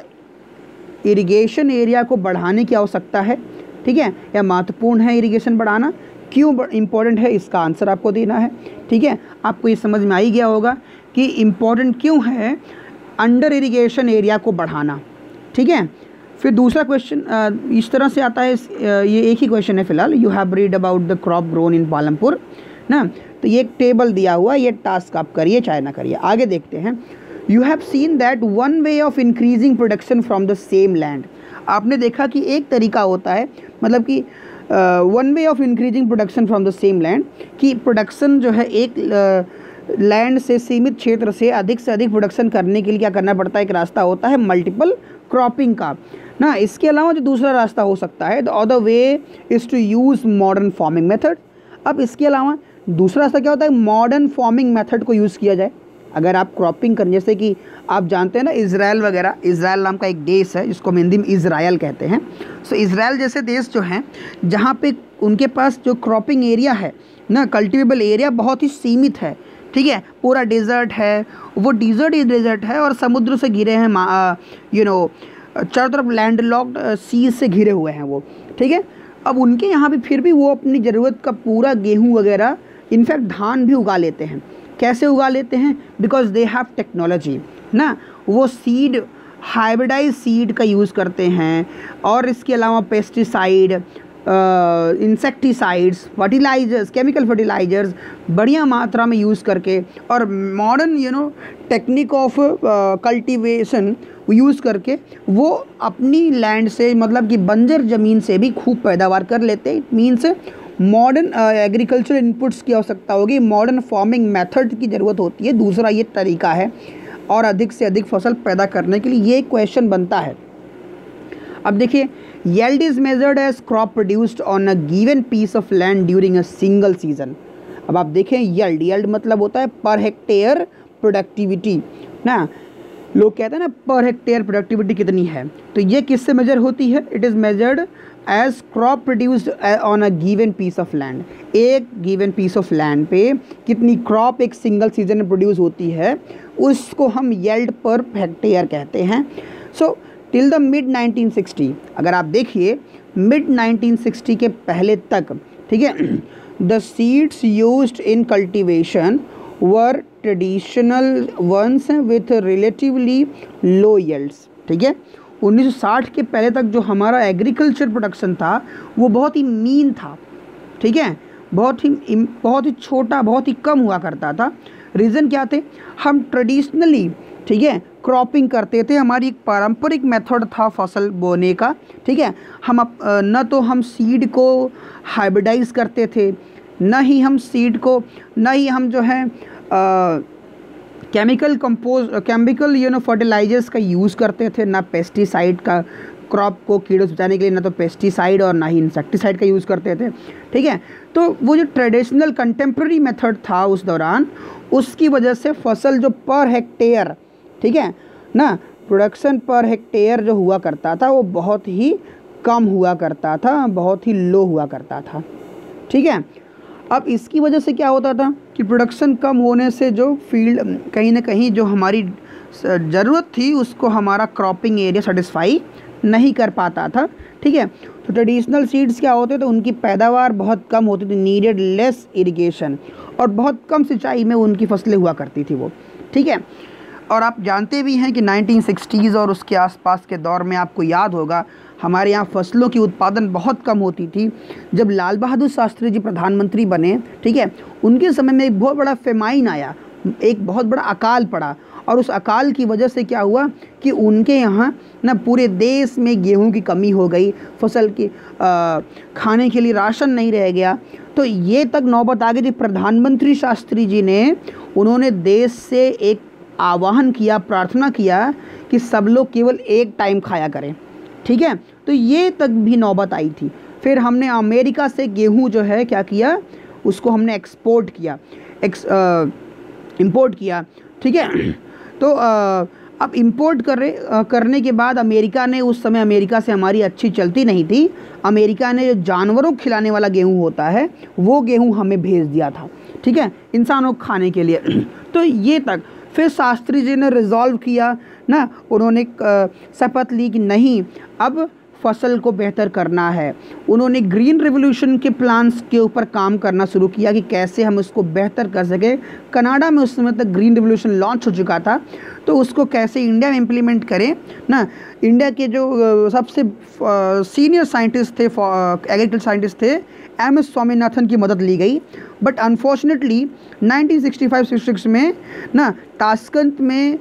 इरिगेशन एरिया को बढ़ाने की आवश्यकता है, ठीक है, या महत्वपूर्ण है इरिगेशन बढ़ाना? क्यों इम्पॉर्टेंट है, इसका आंसर आपको देना है, ठीक है। आपको ये समझ में आ ही गया होगा कि इम्पॉर्टेंट क्यों है अंडर इरिगेशन एरिया को बढ़ाना, ठीक है। फिर दूसरा क्वेश्चन इस तरह से आता है, ये एक ही क्वेश्चन है फिलहाल। You have read about the crop grown in Palampur ना, तो ये एक टेबल दिया हुआ, ये टास्क आप करिए चाहे ना करिए। आगे देखते हैं। You have seen that one way of increasing production from the same land, आपने देखा कि एक तरीका होता है, मतलब कि one way of increasing production from the same land, कि प्रोडक्शन जो है एक लैंड से सीमित क्षेत्र से अधिक प्रोडक्शन करने के लिए क्या करना पड़ता है, एक रास्ता होता है मल्टीपल क्रॉपिंग का ना। इसके अलावा जो दूसरा रास्ता हो सकता है, the other way is to use modern farming method. अब इसके अलावा दूसरा रास्ता क्या होता है, मॉडर्न फार्मिंग मेथड को यूज़ किया जाए। अगर आप क्रॉपिंग करें, जैसे कि आप जानते हैं ना इज़राइल वगैरह, इज़राइल नाम का एक देश है जिसको हम हिंदी में इज़राइल कहते हैं। सो इज़राइल जैसे देश जो हैं जहाँ पे उनके पास जो क्रॉपिंग एरिया है ना, कल्टीवेबल एरिया बहुत ही सीमित है, ठीक है, पूरा डेजर्ट है, वो डेजर्ट है और समुद्र से घिरे हैं, चारों तरफ लैंडलॉक्ड सीज से घिरे हुए हैं वो, ठीक है। अब उनके यहाँ भी फिर भी वो अपनी ज़रूरत का पूरा गेहूँ वगैरह, इनफैक्ट धान भी उगा लेते हैं। कैसे उगा लेते हैं? बिकॉज दे हैव टेक्नोलॉजी ना, वो सीड हाइब्रिडाइज सीड का यूज़ करते हैं, और इसके अलावा pesticide, insecticides, fertilisers, chemical fertilisers बढ़िया मात्रा में यूज़ करके, और modern technique of cultivation use करके वो अपनी लैंड से, मतलब कि बंजर ज़मीन से भी खूब पैदावार कर लेते हैं। It means modern agriculture inputs की आवश्यकता होगी, मॉडर्न फार्मिंग मेथड की ज़रूरत होती है। दूसरा ये तरीका है और अधिक से अधिक फसल पैदा करने के लिए ये क्वेश्चन बनता है। अब देखिए, yield is measured as crop produced on a given piece of land during a single season। अब आप देखें yield मतलब होता है पर हेक्टेयर प्रोडक्टिविटी ना। लोग कहते हैं ना पर हेक्टेयर प्रोडक्टिविटी कितनी है, तो ये किससे मेजर होती है? It is measured as crop produced on a given piece of land. एक गिवन पीस ऑफ लैंड पे कितनी क्रॉप एक सिंगल सीजन में प्रोड्यूस होती है, उसको हम येल्ड पर हेक्टेयर कहते हैं। सो टिल द मिड 1960, अगर आप देखिए मिड 1960 के पहले तक, ठीक है, the seeds used in cultivation were traditional ones with relatively low yields. ठीक है, 1960 के पहले तक जो हमारा एग्रीकल्चर प्रोडक्शन था वो बहुत ही मीन था। ठीक है, बहुत ही छोटा, बहुत ही कम हुआ करता था। रीज़न क्या थे? हम ट्रेडिशनली, ठीक है, क्रॉपिंग करते थे। हमारी एक पारंपरिक मेथड था फसल बोने का। ठीक है, हम न तो हम सीड को हाइब्रिडाइज करते थे, न ही हम जो है केमिकल फर्टिलाइजर्स का यूज़ करते थे, ना पेस्टिसाइड का, क्रॉप को कीड़ों से बचाने के लिए ना तो पेस्टिसाइड और ना ही इंसेक्टिसाइड का यूज़ करते थे। ठीक है, तो वो जो ट्रेडिशनल कंटेम्प्रेरी मेथड था उस दौरान, उसकी वजह से फसल जो पर हेक्टेयर, ठीक है ना, प्रोडक्शन पर हेक्टेयर जो हुआ करता था वो बहुत ही कम हुआ करता था, बहुत ही लो हुआ करता था। ठीक है, अब इसकी वजह से क्या होता था कि प्रोडक्शन कम होने से जो फील्ड कहीं ना कहीं जो हमारी ज़रूरत थी उसको हमारा क्रॉपिंग एरिया सेटिस्फाई नहीं कर पाता था। ठीक है, तो ट्रेडिशनल सीड्स क्या होते थे, उनकी पैदावार बहुत कम होती थी, नीडेड लेस इरिगेशन, और बहुत कम सिंचाई में उनकी फसलें हुआ करती थी वो। ठीक है, और आप जानते भी हैं कि 1960s और उसके आसपास के दौर में आपको याद होगा हमारे यहाँ फसलों की उत्पादन बहुत कम होती थी। जब लाल बहादुर शास्त्री जी प्रधानमंत्री बने, ठीक है, उनके समय में एक बहुत बड़ा फेमाइन आया, एक बहुत बड़ा अकाल पड़ा, और उस अकाल की वजह से क्या हुआ कि उनके यहाँ ना पूरे देश में गेहूं की कमी हो गई, फसल की खाने के लिए राशन नहीं रह गया। तो ये तक नौबत आ गई थी। प्रधानमंत्री शास्त्री जी ने, उन्होंने देश से एक आह्वान किया, प्रार्थना किया कि सब लोग केवल एक टाइम खाया करें। ठीक है, तो ये तक भी नौबत आई थी। फिर हमने अमेरिका से गेहूं जो है क्या किया, उसको हमने एक्सपोर्ट किया, इंपोर्ट किया। ठीक है, तो अब इंपोर्ट करने के बाद अमेरिका ने, उस समय अमेरिका से हमारी अच्छी चलती नहीं थी, अमेरिका ने जो जानवरों को खिलाने वाला गेहूं होता है वो गेहूं हमें भेज दिया था। ठीक है, इंसानों को खाने के लिए। तो ये तक फिर शास्त्री जी ने रिजॉल्व किया ना, उन्होंने शपथ ली कि नहीं, अब फसल को बेहतर करना है। उन्होंने ग्रीन रिवोल्यूशन के प्लान्स के ऊपर काम करना शुरू किया कि कैसे हम उसको बेहतर कर सकें। कनाडा में उस समय तक ग्रीन रिवोल्यूशन लॉन्च हो चुका था, तो उसको कैसे इंडिया में इम्प्लीमेंट करें ना। इंडिया के जो सबसे सीनियर साइंटिस्ट थे, एग्रीकल्चर साइंटिस्ट थे, MS स्वामीनाथन की मदद ली गई। बट अनफॉर्चुनेटली 1965-66 में ना ताशकंद में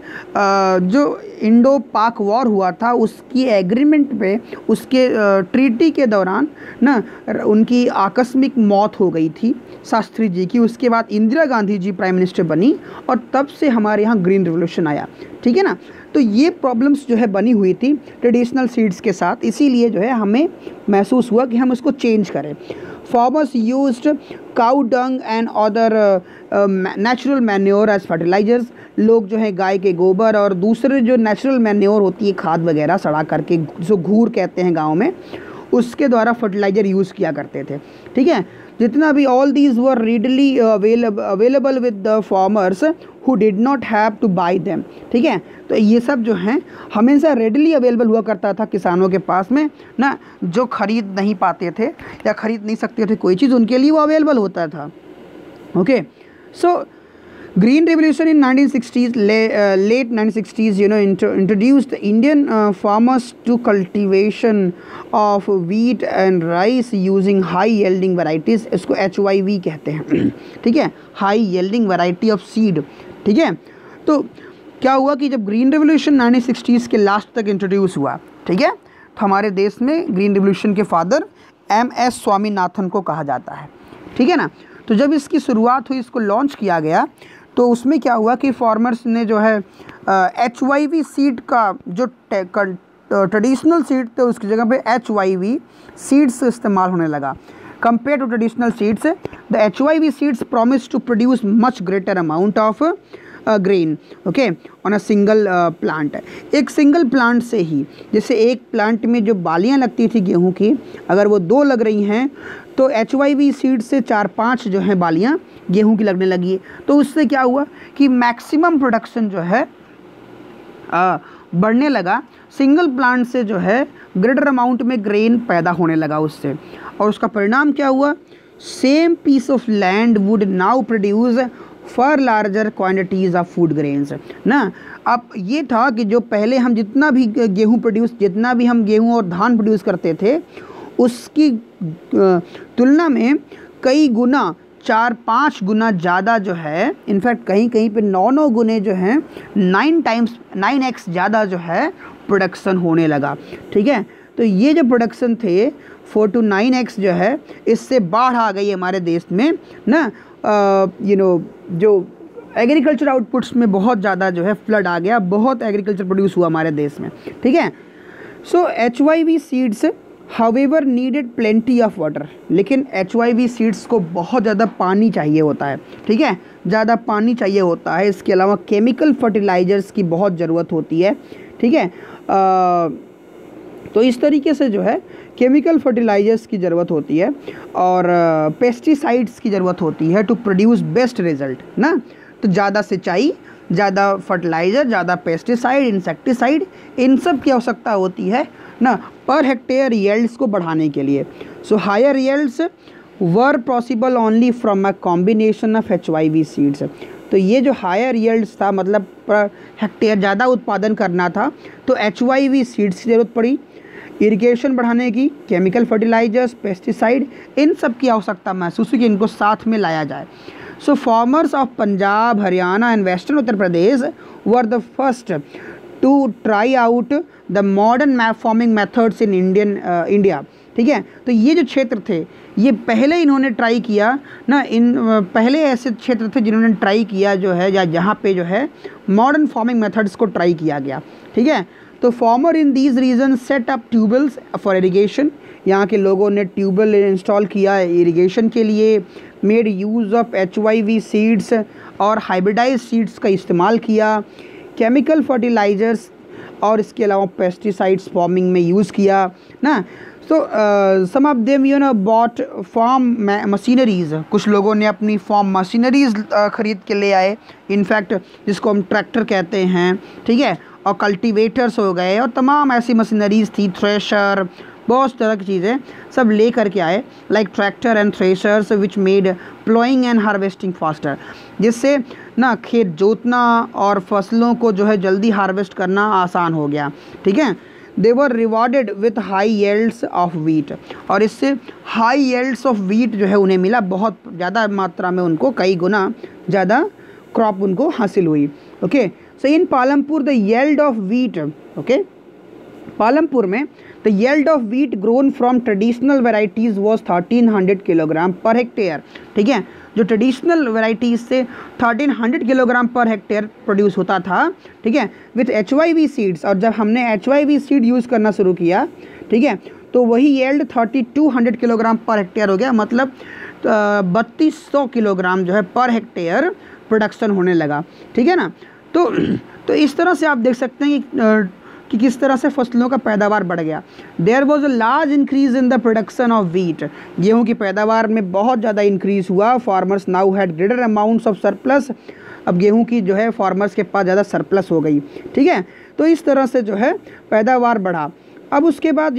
जो इंडो पाक वॉर हुआ था, उसकी एग्रीमेंट पे, उसके ट्रीटी के दौरान ना उनकी आकस्मिक मौत हो गई थी शास्त्री जी की। उसके बाद इंदिरा गांधी जी प्राइम मिनिस्टर बनी और तब से हमारे यहाँ ग्रीन रिवोल्यूशन आया। ठीक है ना, तो ये प्रॉब्लम्स जो है बनी हुई थी ट्रेडिशनल सीड्स के साथ, इसीलिए जो है हमें महसूस हुआ कि हम उसको चेंज करें। Farmers used cow dung and other natural manure as fertilisers. लोग जो है गाय के गोबर और दूसरे जो नेचुरल मैन्योर होती है, खाद वगैरह सड़ा करके, जो घूर कहते हैं गाँव में, उसके द्वारा फर्टिलाइज़र यूज़ किया करते थे। ठीक है, जितना भी all these were readily available with the farmers who did not have two by them. ठीक है, तो ये सब जो हैं हमेशा रेडली अवेलेबल हुआ करता था किसानों के पास में ना, जो ख़रीद नहीं पाते थे या ख़रीद नहीं सकते थे कोई चीज़, उनके लिए वो अवेलेबल होता था। Okay, so Green Revolution in 1960s, late 1960s, introduced the Indian farmers to cultivation of wheat and rice using high yielding varieties. इसको HYV कहते हैं। ठीक है, High Yielding Variety of Seed। ठीक है, तो क्या हुआ कि जब ग्रीन रेवोल्यूशन 1960s के लास्ट तक इंट्रोड्यूस हुआ, ठीक है, तो हमारे देश में ग्रीन रेवोल्यूशन के फादर MS स्वामीनाथन को कहा जाता है। ठीक है ना, तो जब इसकी शुरुआत हुई, इसको लॉन्च किया गया, तो उसमें क्या हुआ कि फार्मर्स ने जो है HYV सीड का जो ट्रेडिशनल सीड थे उसकी जगह पे HYV सीड्स इस्तेमाल होने लगा। Compare to traditional seeds, the HYV seeds promise to produce much greater amount of grain, okay, on a single plant. एक सिंगल प्लांट से ही, जैसे एक प्लांट में जो बालियाँ लगती थी गेहूँ की, अगर वो 2 लग रही हैं तो HYV सीड से 4-5 जो है बालियाँ गेहूँ की लगने लगी। तो उससे क्या हुआ कि मैक्सिमम प्रोडक्शन जो है बढ़ने लगा। सिंगल प्लांट से जो है ग्रेटर अमाउंट में ग्रेन पैदा होने लगा उससे, और उसका परिणाम क्या हुआ, same piece of land would now produce for larger quantities of food grains ना। अब ये था कि जो पहले हम जितना भी हम गेहूँ और धान प्रोड्यूस करते थे, उसकी तुलना में कई गुना, 4-5 गुना ज़्यादा जो है, इनफैक्ट कहीं कहीं पे 9 गुने जो हैं, 9x ज़्यादा जो है प्रोडक्शन होने लगा। ठीक है, तो ये जो प्रोडक्शन थे 4 to 9x जो है, इससे बाढ़ आ गई हमारे देश में ना। जो एग्रीकल्चर आउटपुट्स में बहुत ज़्यादा जो है फ्लड आ गया, बहुत एग्रीकल्चर प्रोड्यूस हुआ हमारे देश में। ठीक है, सो HYV seeds however needed plenty of water, लेकिन HYV सीड्स को बहुत ज़्यादा पानी चाहिए होता है। ठीक है, ज़्यादा पानी चाहिए होता है। इसके अलावा केमिकल फर्टिलाइज़र्स की बहुत ज़रूरत होती है। ठीक है, तो इस तरीके से जो है केमिकल फर्टिलाइज़र्स की ज़रूरत होती है और पेस्टिसाइड्स की ज़रूरत होती है टू प्रोड्यूस बेस्ट रिजल्ट ना। तो ज़्यादा सिंचाई, ज़्यादा फर्टिलाइज़र, ज़्यादा पेस्टिसाइड, इंसेक्टिसाइड, इन सब की आवश्यकता होती है ना पर हेक्टेयर यील्ड्स को बढ़ाने के लिए। So higher yields were possible only from a combination of HYV seeds. तो ये जो हायर यील्ड्स था, मतलब पर हेक्टेयर ज़्यादा उत्पादन करना था, तो HYV सीड्स की ज़रूरत पड़ी। इरिगेशन बढ़ाने की, केमिकल फर्टिलाइजर्स, पेस्टिसाइड, इन सब की आवश्यकता महसूस हुई कि इनको साथ में लाया जाए। So farmers of Punjab, Haryana and western Uttar Pradesh were the first to try out the modern farming methods in India. ठीक है, तो ये जो क्षेत्र थे, ये पहले इन्होंने ट्राई किया ना। पहले ऐसे क्षेत्र थे जिन्होंने ट्राई किया जो है, या जहाँ पे जो है मॉडर्न फार्मिंग मेथड्स को ट्राई किया गया। ठीक है, तो farmer in these region set up tubewells for irrigation. यहाँ के लोगों ने ट्यूबवेल इंस्टॉल किया इरिगेशन के लिए। Made use of HYV seeds और हाइब्रिडाइज सीड्स का इस्तेमाल किया। केमिकल फर्टिलाइजर्स और इसके अलावा पेस्टिसाइड्स फार्मिंग में यूज़ किया ना। So some of them bought farm machineries. कुछ लोगों ने अपनी फार्म मशीनरीज ख़रीद के ले आए, इनफैक्ट जिसको हम ट्रैक्टर कहते हैं। ठीक है, और कल्टीवेटर्स हो गए और तमाम ऐसी मशीनरीज थी, थ्रेशर, बहुत तरह की चीज़ें सब ले करके आए, like tractor and threshers which made ploughing and harvesting faster, जिससे ना खेत जोतना और फसलों को जो है जल्दी हार्वेस्ट करना आसान हो गया। ठीक है, they were rewarded with high yields of wheat, और इससे हाई यील्ड्स ऑफ वीट जो है उन्हें मिला, बहुत ज़्यादा मात्रा में उनको कई गुना ज़्यादा क्रॉप उनको हासिल हुई। Okay, so in Palampur the yield of wheat, okay, Palampur में the yield of wheat grown from traditional varieties was 1300 kilogram per hectare. ठीक है, जो ट्रेडिशनल वेराइटीज़ से 1300 किलोग्राम पर हेक्टेयर प्रोड्यूस होता था। ठीक है, विथ HYV सीड्स, और जब हमने HYV सीड यूज़ करना शुरू किया, ठीक है, तो वही यील्ड 3200 किलोग्राम पर हेक्टेयर हो गया, मतलब 3200 किलोग्राम जो है पर हेक्टेयर प्रोडक्शन होने लगा। ठीक है ना, तो इस तरह से आप देख सकते हैं कि किस तरह से फसलों का पैदावार बढ़ गया। There was a large increase in the production of wheat. गेहूँ की पैदावार में बहुत ज़्यादा इंक्रीज़ हुआ। Farmers now had greater amounts of surplus. अब गेहूँ की जो है फार्मर्स के पास ज़्यादा सरप्लस हो गई। ठीक है, तो इस तरह से जो है पैदावार बढ़ा। अब उसके बाद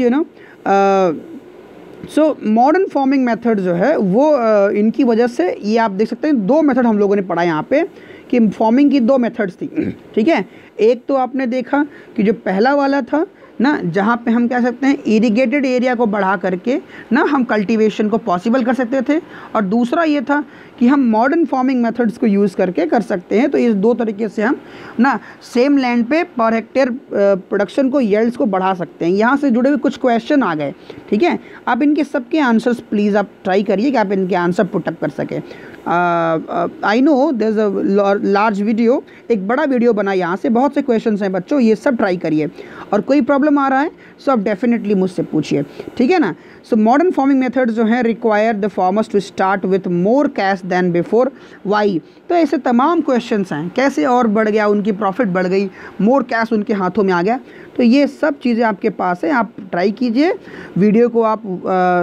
सो मॉडर्न फार्मिंग मेथड जो है वो इनकी वजह से, ये आप देख सकते हैं 2 मेथड हम लोगों ने पढ़ा यहाँ पे कि फार्मिंग की 2 मेथड्स थी। ठीक है, एक तो आपने देखा कि जो पहला वाला था ना, जहाँ पे हम कह सकते हैं इरिगेटेड एरिया को बढ़ा करके ना हम कल्टीवेशन को पॉसिबल कर सकते थे, और दूसरा ये था कि हम मॉडर्न फार्मिंग मेथड्स को यूज़ करके कर सकते हैं। तो इस 2 तरीके से हम ना सेम लैंड पे पर हेक्टेयर प्रोडक्शन को, यील्ड्स को बढ़ा सकते हैं। यहाँ से जुड़े हुए कुछ क्वेश्चन आ गए। ठीक है, आप इनके सबके आंसर्स प्लीज़ आप ट्राई करिए कि आप इनके आंसर पुटअप कर सकें। I know there is a large video, एक बड़ा वीडियो बना, यहाँ से बहुत से क्वेश्चन हैं बच्चों, ये सब ट्राई करिए। और कोई प्रॉब्लम प्रॉब्लम आ रहा है सो आप डेफिनेटली मुझसे पूछिए, ठीक है ना। सो मॉडर्न फार्मिंग मेथड्स जो हैं require the farmers to start with more cash than before, why. तो ऐसे तमाम क्वेश्चंस हैं, कैसे और बढ़ गया, उनकी प्रॉफिट बढ़ गई, मोर कैश उनके हाथों में आ गया। तो ये सब चीज़ें आपके पास है, आप ट्राई कीजिए वीडियो को। आप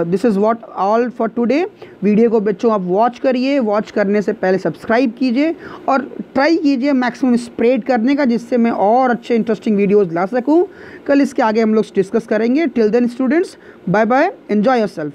this is what all for today. Video को बच्चों आप वॉच करिए, वॉच करने से पहले सब्सक्राइब कीजिए और ट्राई कीजिए मैक्सिमम स्प्रेड करने का, जिससे मैं और अच्छे इंटरेस्टिंग वीडियोज़ ला सकूँ। कल इसके आगे हम लोग डिस्कस करेंगे। Till then students, bye bye, enjoy yourself.